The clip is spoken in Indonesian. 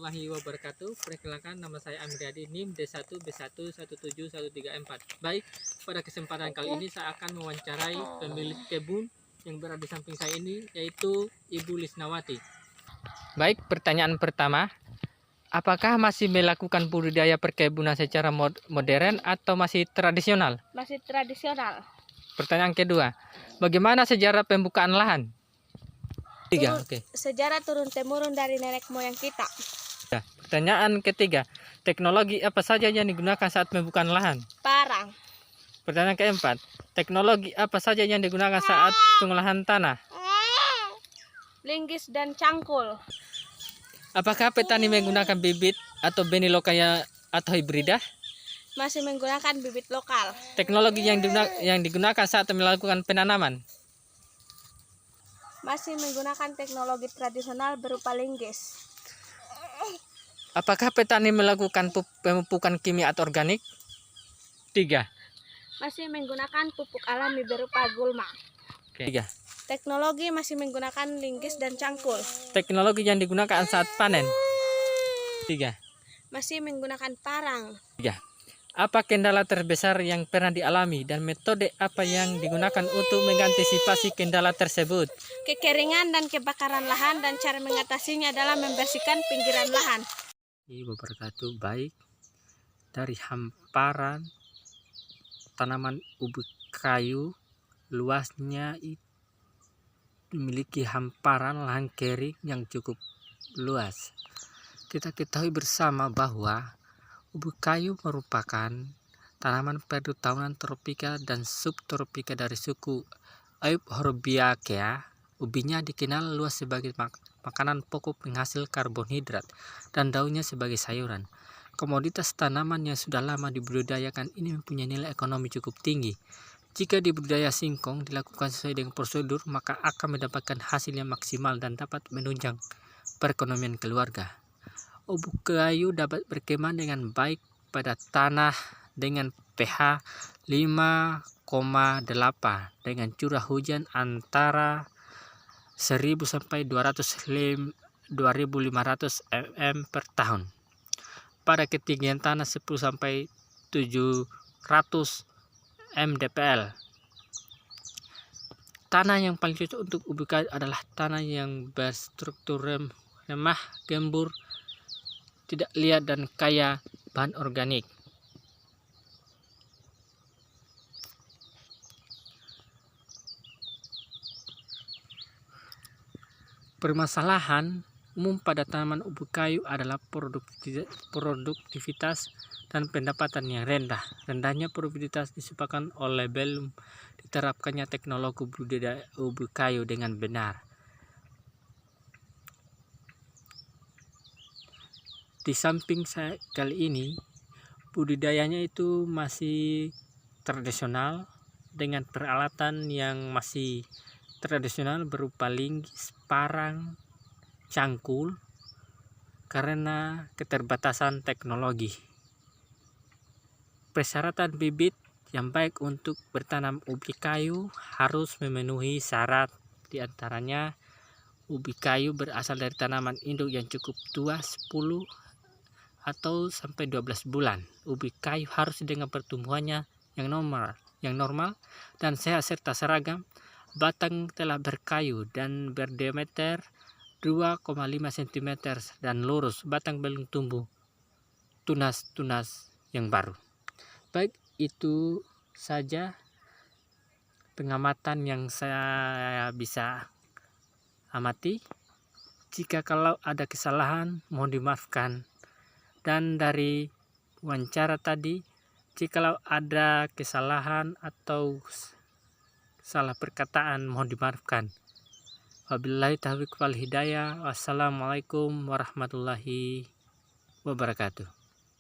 warahmatullahi wabarakatuh. Perkenalkan, nama saya Amriadi, NIM D1B1171344. Baik, pada kesempatan kali ini saya akan mewawancarai pemilik kebun yang berada di samping saya ini, yaitu Ibu Lisnawati. Baik, pertanyaan pertama, apakah masih melakukan budidaya perkebunan secara modern atau masih tradisional? Masih tradisional. Pertanyaan kedua, bagaimana sejarah pembukaan lahan? Sejarah turun-temurun dari nenek moyang kita. Pertanyaan ketiga, teknologi apa saja yang digunakan saat pembukaan lahan? Parang. Pertanyaan keempat, teknologi apa saja yang digunakan saat pengolahan tanah? Linggis dan cangkul. Apakah petani menggunakan bibit atau benih lokal atau hibrida? Masih menggunakan bibit lokal. Teknologi yang digunakan saat melakukan penanaman? Masih menggunakan teknologi tradisional berupa linggis. Apakah petani melakukan pemupukan kimia atau organik? 3. Masih menggunakan pupuk alami berupa gulma. 3. Teknologi masih menggunakan linggis dan cangkul. Teknologi yang digunakan saat panen? 3. Masih menggunakan parang. 3. Apa kendala terbesar yang pernah dialami dan metode apa yang digunakan untuk mengantisipasi kendala tersebut? Kekeringan dan kebakaran lahan, dan cara mengatasinya adalah membersihkan pinggiran lahan. Wabarakatuh. Baik, dari hamparan tanaman ubi kayu luasnya memiliki hamparan lahan kering yang cukup luas. Kita ketahui bersama bahwa ubi kayu merupakan tanaman perdu tahunan tropika dan subtropika dari suku Euphorbia. Ubinya dikenal luas sebagai makanan pokok penghasil karbohidrat dan daunnya sebagai sayuran. Komoditas tanaman yang sudah lama dibudidayakan ini mempunyai nilai ekonomi cukup tinggi. Jika dibudidaya singkong dilakukan sesuai dengan prosedur, maka akan mendapatkan hasil yang maksimal dan dapat menunjang perekonomian keluarga. Ubi kayu dapat berkembang dengan baik pada tanah dengan pH 5,8 dengan curah hujan antara 1000 sampai 2500 mm per tahun. Pada ketinggian tanah 10 sampai 700 mdpl. Tanah yang paling cocok untuk ubi kayu adalah tanah yang berstruktur lemah, gembur, tidak liat dan kaya bahan organik. Permasalahan umum pada tanaman ubi kayu adalah produktivitas dan pendapatan yang rendah. Rendahnya produktivitas disebabkan oleh belum diterapkannya teknologi budidaya ubi kayu dengan benar. Di samping saya kali ini, budidayanya itu masih tradisional dengan peralatan yang masih tradisional berupa linggis, parang, cangkul, karena keterbatasan teknologi. Persyaratan bibit yang baik untuk bertanam ubi kayu harus memenuhi syarat, diantaranya ubi kayu berasal dari tanaman induk yang cukup tua 10 atau sampai 12 bulan. Ubi kayu harus dengan pertumbuhannya yang normal dan sehat serta seragam. Batang telah berkayu dan berdiameter 2,5 cm dan lurus. Batang belum tumbuh tunas-tunas yang baru. Baik, itu saja pengamatan yang saya bisa amati. Jika kalau ada kesalahan mohon dimaafkan. Dan dari wawancara tadi, jikalau ada kesalahan atau salah perkataan mohon dimaafkan. Wabillahi taufiq wal hidayah. Wassalamualaikum warahmatullahi wabarakatuh.